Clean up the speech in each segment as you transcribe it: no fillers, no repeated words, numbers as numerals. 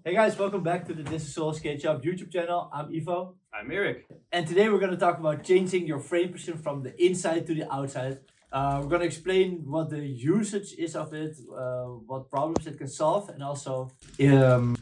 Hey guys, welcome back to the This is Soul Skate Shop YouTube channel. I'm Ivo. I'm Eric. And today we're going to talk about changing your frame position from the inside to the outside. We're going to explain what the usage is of it, what problems it can solve, and also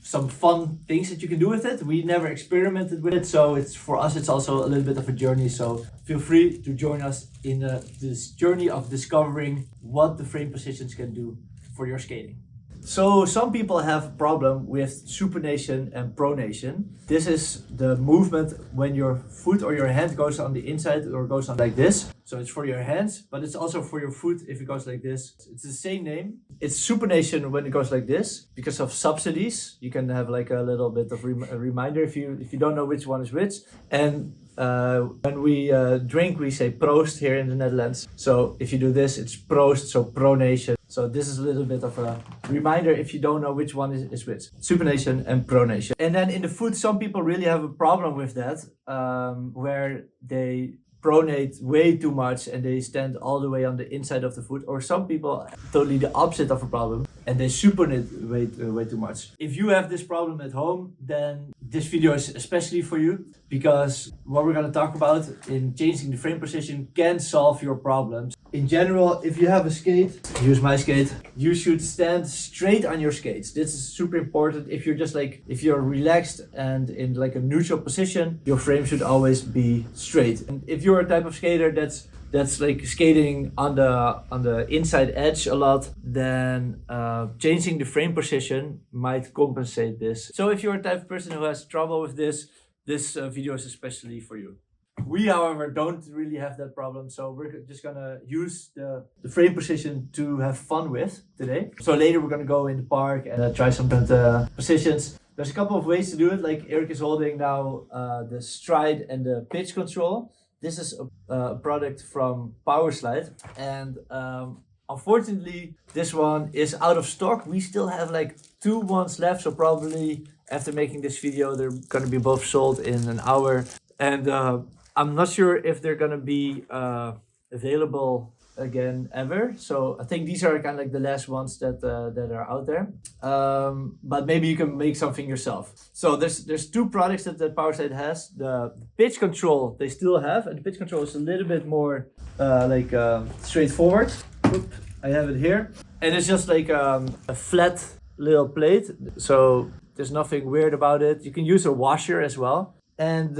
some fun things that you can do with it. We never experimented with it, so for us it's also a little bit of a journey. So feel free to join us in this journey of discovering what the frame positions can do for your skating. So some people have a problem with supination and pronation. This is the movement when your foot or your hand goes on the inside or goes on like this. So it's for your hands, but it's also for your foot if it goes like this. It's the same name. It's supination when it goes like this. Because of subsidies, you can have like a little bit of a reminder if you don't know which one is which. And when we drink, we say proost here in the Netherlands. So if you do this, it's proost, so pronation. So this is a little bit of a reminder if you don't know which one is which. Supination and pronation. And then in the foot, some people really have a problem with that, where they pronate way too much and they stand all the way on the inside of the foot, or some people totally the opposite of a problem and they supinate way too much. If you have this problem at home, then this video is especially for you, because what we're going to talk about in changing the frame position can solve your problems. In general, if you have a skate, use my skate, you should stand straight on your skates. This is super important. If you're relaxed and in like a neutral position, your frame should always be straight. And if you're a type of skater that's like skating on the inside edge a lot, then changing the frame position might compensate this. So if you're a type of person who has trouble with this video is especially for you. We, however, don't really have that problem, so we're just gonna use the frame position to have fun with today. So later we're gonna go in the park and try some different positions. There's a couple of ways to do it, like Eric is holding now the stride and the pitch control. This is a product from Powerslide, and unfortunately this one is out of stock. We still have like 2 ones left, so probably after making this video they're gonna be both sold in an hour. And I'm not sure if they're gonna be available again ever. So I think these are kind of like the last ones that are out there. But maybe you can make something yourself. So there's 2 products that Powerslide has. The pitch control they still have, and the pitch control is a little bit more straightforward. Oop, I have it here, and it's just like a flat little plate. So there's nothing weird about it. You can use a washer as well. And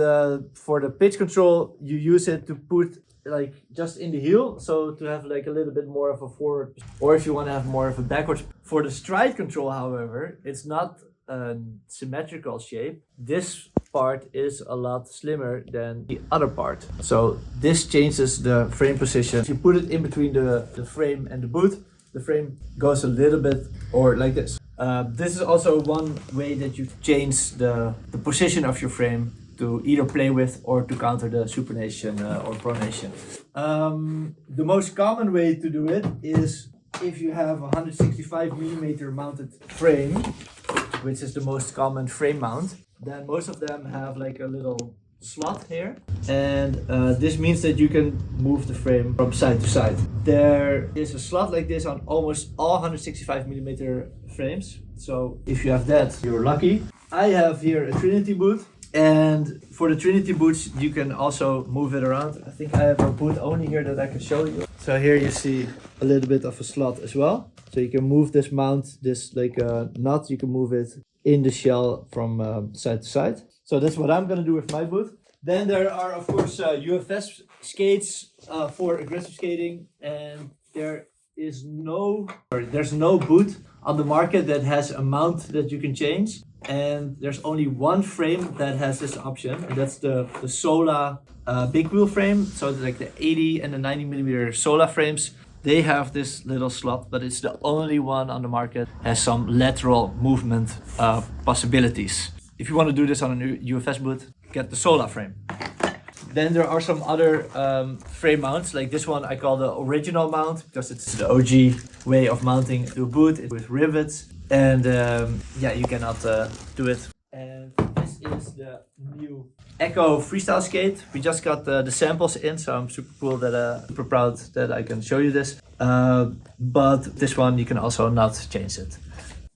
for the pitch control, you use it to put like just in the heel, so to have like a little bit more of a forward, or if you want to have more of a backwards. For the stride control, however, it's not a symmetrical shape. This part is a lot slimmer than the other part, so this changes the frame position. If you put it in between the frame and the boot, the frame goes a little bit or like this. This is also one way that you change the position of your frame to either play with or to counter the supination or pronation. The most common way to do it is if you have a 165mm mounted frame, which is the most common frame mount, then most of them have like a little slot here, and this means that you can move the frame from side to side. There is a slot like this on almost all 165mm frames, so if you have that, you're lucky. I have here a Trinity boot, and for the Trinity boots you can also move it around. I think I have a boot only here that I can show you. So here you see a little bit of a slot as well, so you can move this mount, this like a nut, you can move it in the shell from side to side. So that's what I'm gonna do with my boot. Then there are of course UFS skates for aggressive skating, and there's no boot on the market that has a mount that you can change, and there's only one frame that has this option, and that's the Sola big wheel frame. So it's like the 80 and the 90mm Sola frames. They have this little slot, but it's the only one on the market has some lateral movement possibilities. If you want to do this on a new UFS boot, get the Sola frame. Then there are some other frame mounts, like this one I call the original mount, because it's the OG way of mounting to a boot with rivets. And yeah, you cannot do it. And this is the new Echo freestyle skate. We just got the samples in, so I'm super proud that I can show you this. But this one you can also not change it.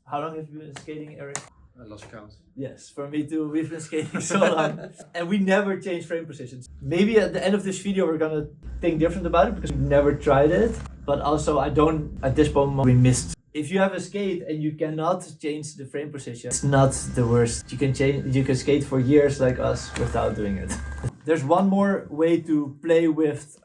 How long have you been skating, Eric? I lost count. Yes, for me too. We've been skating so long, and we never change frame positions. Maybe at the end of this video we're gonna think different about it because we've never tried it. But also, I don't. At this moment, we missed. If you have a skate and you cannot change the frame position, it's not the worst. You can change. You can skate for years like us without doing it. There's one more way to play with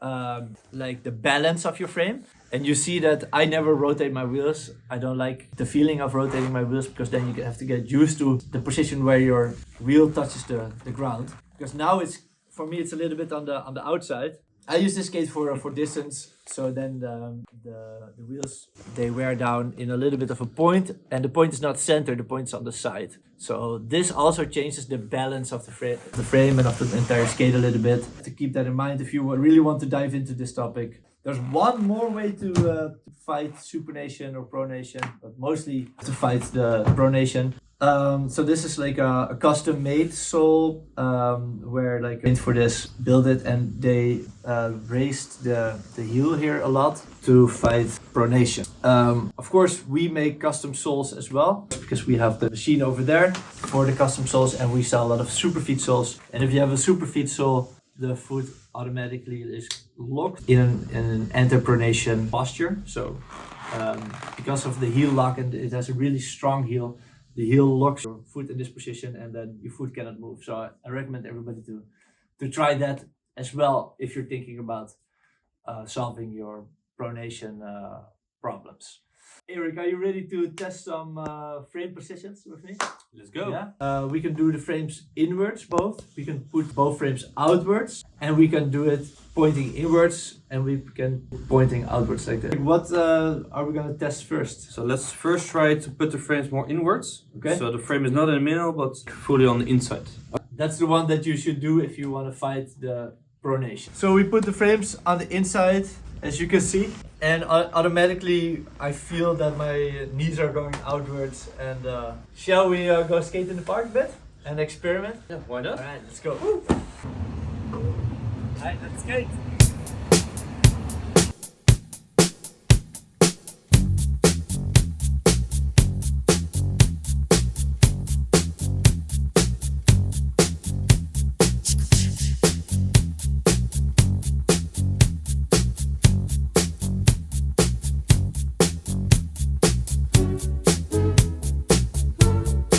like the balance of your frame. And you see that I never rotate my wheels. I don't like the feeling of rotating my wheels because then you have to get used to the position where your wheel touches the ground. Because now it's, for me, it's a little bit on the outside. I use this skate for distance, so then the wheels, they wear down in a little bit of a point, and the point is not center, the point is on the side. So this also changes the balance of the frame and of the entire skate a little bit. To keep that in mind if you really want to dive into this topic. There's one more way to fight supination or pronation, but mostly to fight the pronation. So this is like a custom made sole where like for this build it, and they raised the heel here a lot to fight pronation. Of course we make custom soles as well because we have the machine over there for the custom soles, and we sell a lot of superfeet soles. And if you have a superfeet sole, the foot automatically is locked in an anti-pronation posture. So because of the heel lock, and it has a really strong heel, the heel locks your foot in this position and then your foot cannot move. So I recommend everybody to try that as well if you're thinking about solving your pronation problems. Eric, are you ready to test some frame positions with me? Let's go. Yeah. We can do the frames inwards both. We can put both frames outwards, and we can do it pointing inwards, and we can pointing outwards like that. What are we gonna test first? So let's first try to put the frames more inwards. Okay. So the frame is not in the middle, but fully on the inside. That's the one that you should do if you want to fight the pronation. So we put the frames on the inside, as you can see, and automatically I feel that my knees are going outwards. And shall we go skate in the park a bit and experiment? Yeah, why not? Alright, let's go. Alright, let's skate.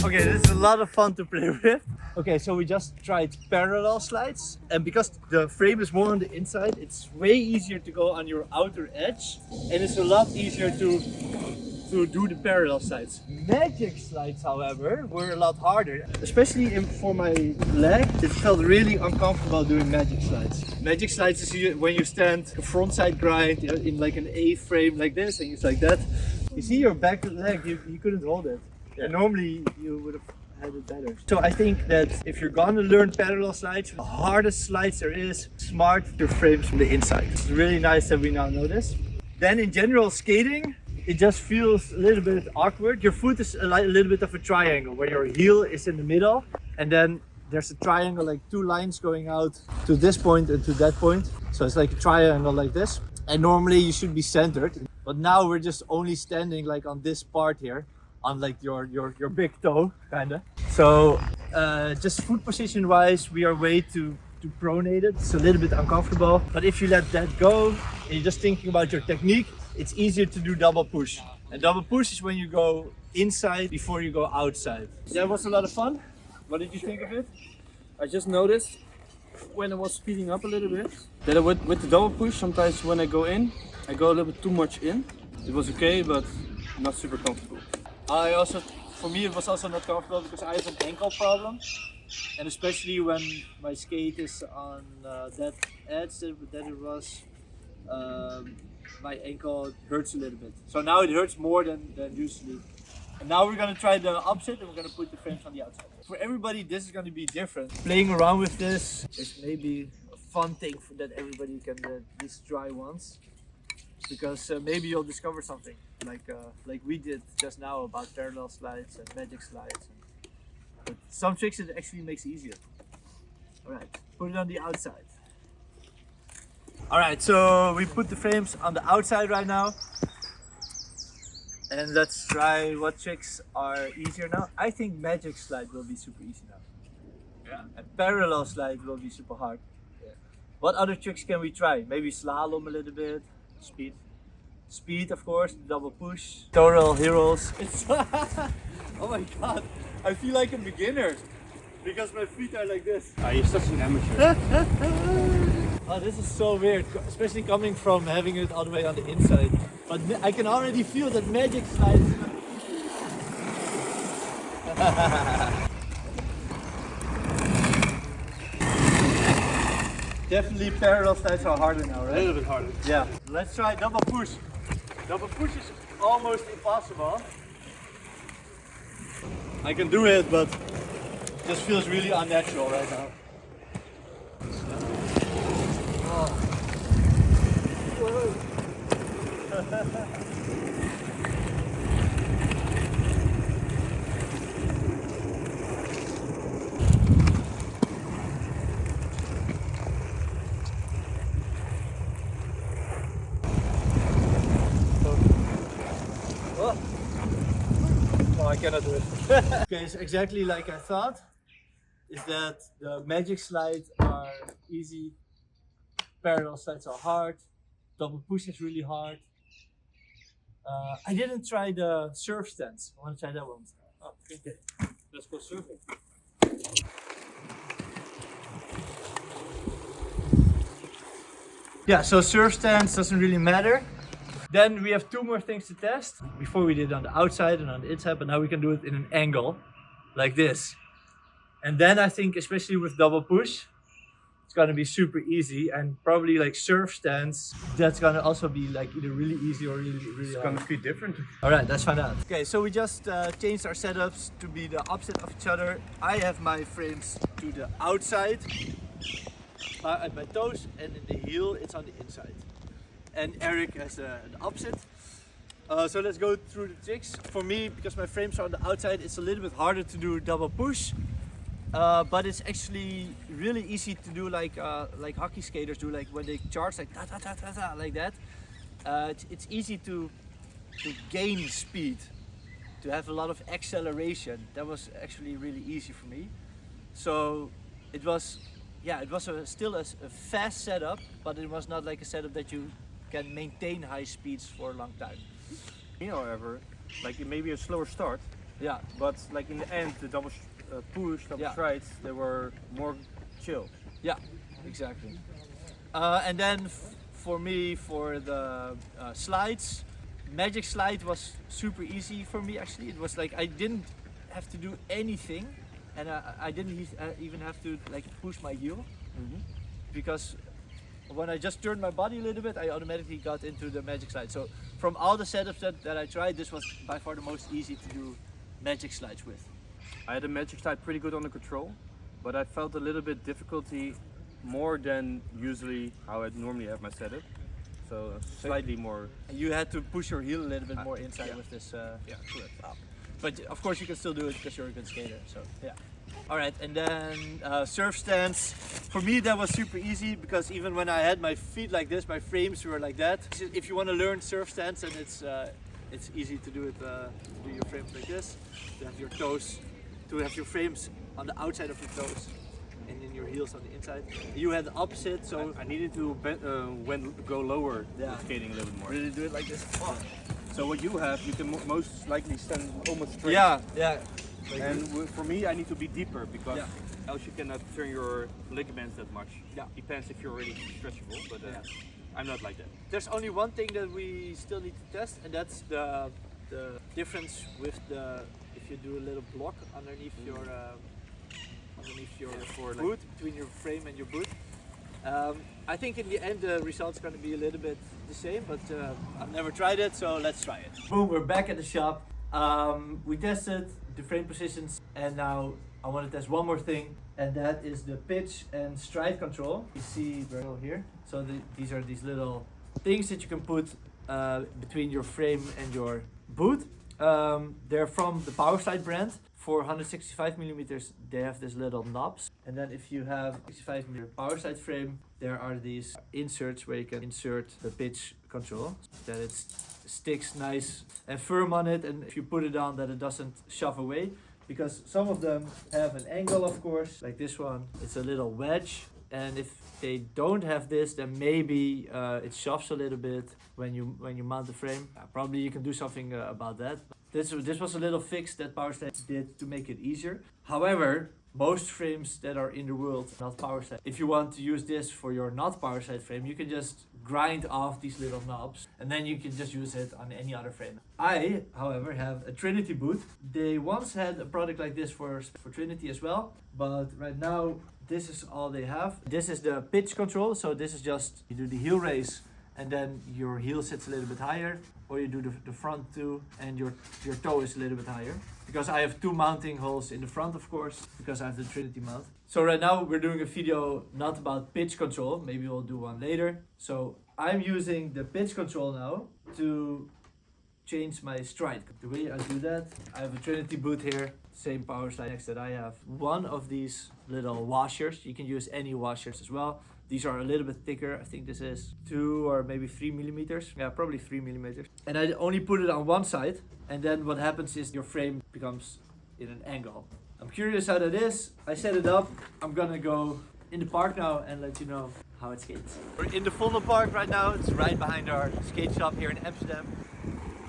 Okay, this is a lot of fun to play with. Okay, so we just tried parallel slides, and because the frame is more on the inside, it's way easier to go on your outer edge, and it's a lot easier to do the parallel slides. Magic slides, however, were a lot harder, especially for my leg. It felt really uncomfortable doing magic slides. Magic slides is when you stand front side grind in like an A frame like this, and it's like that. You see your back leg, you couldn't hold it. Yeah. Normally you would have had it better. So I think that if you're gonna learn parallel slides, the hardest slides there is, smart your frames from the inside. It's really nice that we now know this. Then in general skating, it just feels a little bit awkward. Your foot is a little bit of a triangle where your heel is in the middle, and then there's a triangle, like two lines going out to this point and to that point. So it's like a triangle like this. And normally you should be centered, but now we're just only standing like on this part here, on like your big toe, kinda. So just foot position wise, we are way too pronated. It's a little bit uncomfortable, but if you let that go and you're just thinking about your technique, it's easier to do double push. And double push is when you go inside before you go outside. That was a lot of fun. What did you think of it? I just noticed when I was speeding up a little bit that with the double push, sometimes when I go in, I go a little bit too much in. It was okay, but not super comfortable. For me, it was also not comfortable because I have an ankle problem, and especially when my skate is on that edge that it was, my ankle hurts a little bit. So now it hurts more than usually. And now we're gonna try the opposite, and we're gonna put the frames on the outside. For everybody, this is gonna be different. Playing around with this is maybe a fun thing that everybody can at least try once. Because maybe you'll discover something like we did just now about parallel slides and magic slides. But some tricks it actually makes easier. Alright, put it on the outside. Alright, so we put the frames on the outside right now. And let's try what tricks are easier now. I think magic slide will be super easy now. Yeah. And parallel slide will be super hard. Yeah. What other tricks can we try? Maybe slalom a little bit. Speed. Speed, of course. Double push. Lateral heroes. It's oh my god. I feel like a beginner because my feet are like this. You're such an amateur. Oh, this is so weird, especially coming from having it all the way on the inside. But I can already feel that magic slide is gonna be Definitely parallel slides are harder now, A right? little bit harder. Yeah. Let's try double push. Double push is almost impossible. I can do it, but it just feels really unnatural right now. Oh. Oh, I cannot do it. Okay, so exactly like I thought, is that the magic slides are easy, parallel slides are hard, double push is really hard. I didn't try the surf stance. I want to try that one. Oh, okay. Let's go surfing. Yeah, so surf stance doesn't really matter. Then we have two more things to test. Before we did it on the outside and on the inside, but now we can do it in an angle, like this. And then I think, especially with double push, it's gonna be super easy, and probably like surf stance, that's gonna also be like either really easy or really It's hard. gonna feel different. All right, let's find out. Okay, so we just changed our setups to be the opposite of each other. I have my frames to the outside at my toes, and in the heel it's on the inside. And Eric has the opposite. So let's go through the tricks. For me, because my frames are on the outside, it's a little bit harder to do double push. But it's actually really easy to do, like hockey skaters do, like when they charge, like ta ta ta ta ta, like that. It's easy to gain speed, to have a lot of acceleration. That was actually really easy for me. So it was, yeah, it was still a fast setup, but it was not like a setup that you can maintain high speeds for a long time. Me, however, like it may be a slower start, Yeah, but like in the end, the double push, double Yeah. strides, they were more chill. yeah, exactly. And then for me, for the slides, magic slide was super easy for me actually. It was like I didn't have to do anything, and I didn't even have to like push my heel, because when I just turned my body a little bit, I automatically got into the magic slide. So from all the setups that I tried, this was by far the most easy to do magic slides with. I had a magic slide pretty good under control, but I felt a little bit difficulty more than usually how I normally have my setup. So slightly more. And you had to push your heel a little bit more inside yeah. with this. Yeah, correct. But of course you can still do it because you're a good skater. So yeah. All right, and then surf stance. For me that was super easy because even when I had my feet like this, my frames were like that. If you want to learn surf stance, then it's easy to do it. Do your frames like this. To have your toes, to have your frames on the outside of your toes, and then your heels on the inside. You had the opposite, so I needed to go lower Yeah. with skating a little bit more. really do it like this. Oh. So what you have, you can most likely stand almost straight. Yeah, yeah. And for me, I need to be deeper because Yeah. else you cannot turn your ligaments that much. Yeah. Depends if you're really stretchable, but I'm not like that. There's only one thing that we still need to test, and that's the difference with the if you do a little block underneath your boot, between your frame and your boot. I think in the end the result's going to be a little bit the same, but I've never tried it, so let's try it. Boom, we're back at the shop. We tested the frame positions, and now I want to test one more thing, and that is the pitch and stride control. You see very well here. So these are these little things that you can put between your frame and your boot. They're from the Powerslide brand. For 165 millimeters, they have these little knobs. And then if you have 65 millimeter power slide frame, there are these inserts where you can insert the pitch control, so that it sticks nice and firm on it. And if you put it on, that it doesn't shove away. Because some of them have an angle, of course, like this one. It's a little wedge. And if they don't have this, then maybe it shoves a little bit when you mount the frame. Probably you can do something about that. This was a little fix that PowerSlide did to make it easier. However, most frames that are in the world not PowerSlide. If you want to use this for your not PowerSlide frame, you can just grind off these little knobs and then you can just use it on any other frame. I, however, have a Trinity boot. They once had a product like this for Trinity as well, but right now this is all they have. This is the pitch control, so this is just, you do the heel raise and then your heel sits a little bit higher, or you do the front two and your toe is a little bit higher. Because I have two mounting holes in the front, of course, because I have the Trinity mount. So right now we're doing a video not about pitch control, maybe we'll do one later. So I'm using the pitch control now to change my stride. The way I do that, I have a Trinity boot here, same power slide next that I have. One of these little washers, you can use any washers as well. These are a little bit thicker. I think this is 2 or maybe 3 millimeters. Yeah, probably 3 millimeters. And I only put it on one side. And then what happens is your frame becomes in an angle. I'm curious how that is. I set it up. I'm gonna go in the park now and let you know how it skates. We're in the Vondel Park right now. It's right behind our skate shop here in Amsterdam.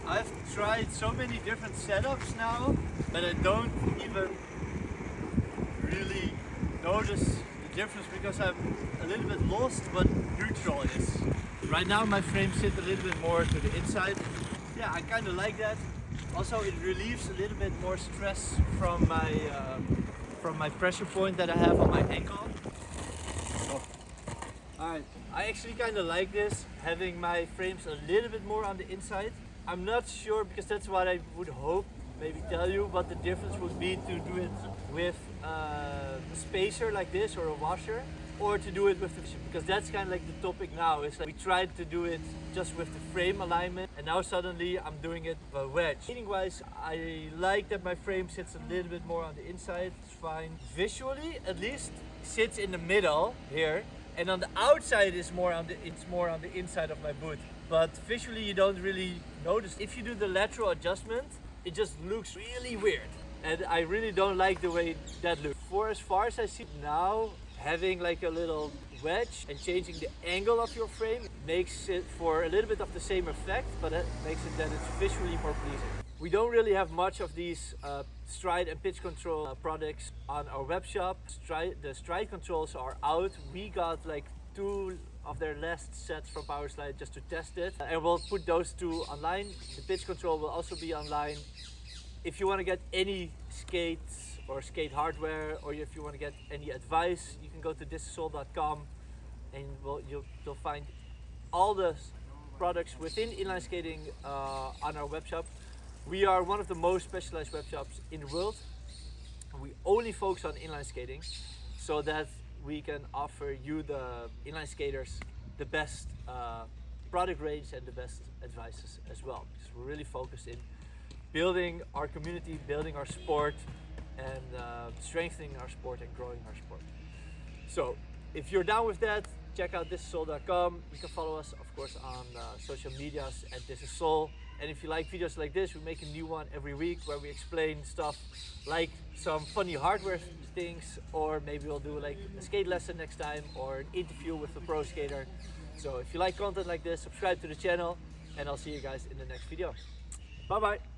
I've tried so many different setups now that I don't even really notice difference because I'm a little bit lost what neutral is. Right now my frame sits a little bit more to the inside. Yeah, I kind of like that. Also it relieves a little bit more stress from my pressure point that I have on my ankle. Oh. Alright, I actually kind of like this, having my frames a little bit more on the inside. I'm not sure, because that's what I would hope, maybe tell you what the difference would be to do it with a spacer like this or a washer, or to do it with the, because that's kind of like the topic now. Is like we tried to do it just with the frame alignment, and now suddenly I'm doing it with a wedge. Meaning wise, I like that my frame sits a little bit more on the inside. It's fine. Visually, at least, sits in the middle here, and on the outside is more on the inside of my boot. But visually, you don't really notice. If you do the lateral adjustment, it just looks really weird. And I really don't like the way that looks. For as far as I see now, having like a little wedge and changing the angle of your frame makes it for a little bit of the same effect, but it makes it that it's visually more pleasing. We don't really have much of these stride and pitch control products on our web shop. The stride controls are out. We got like 2 of their last sets from PowerSlide just to test it, and we'll put those 2 online. The pitch control will also be online. If you want to get any skates or skate hardware, or if you want to get any advice, you can go to thisisall.com and you'll find all the products within inline skating on our web shop. We are one of the most specialized web shops in the world. We only focus on inline skating so that we can offer you, the inline skaters, the best product range and the best advices as well. Because we're really focused in building our community, building our sport, and strengthening our sport and growing our sport. So if you're down with that, check out thisisall.com. You can follow us, of course, on social medias at thisisall. And if you like videos like this, we make a new one every week where we explain stuff like some funny hardware things, or maybe we'll do like a skate lesson next time, or an interview with a pro skater. So if you like content like this, subscribe to the channel, and I'll see you guys in the next video. Bye bye.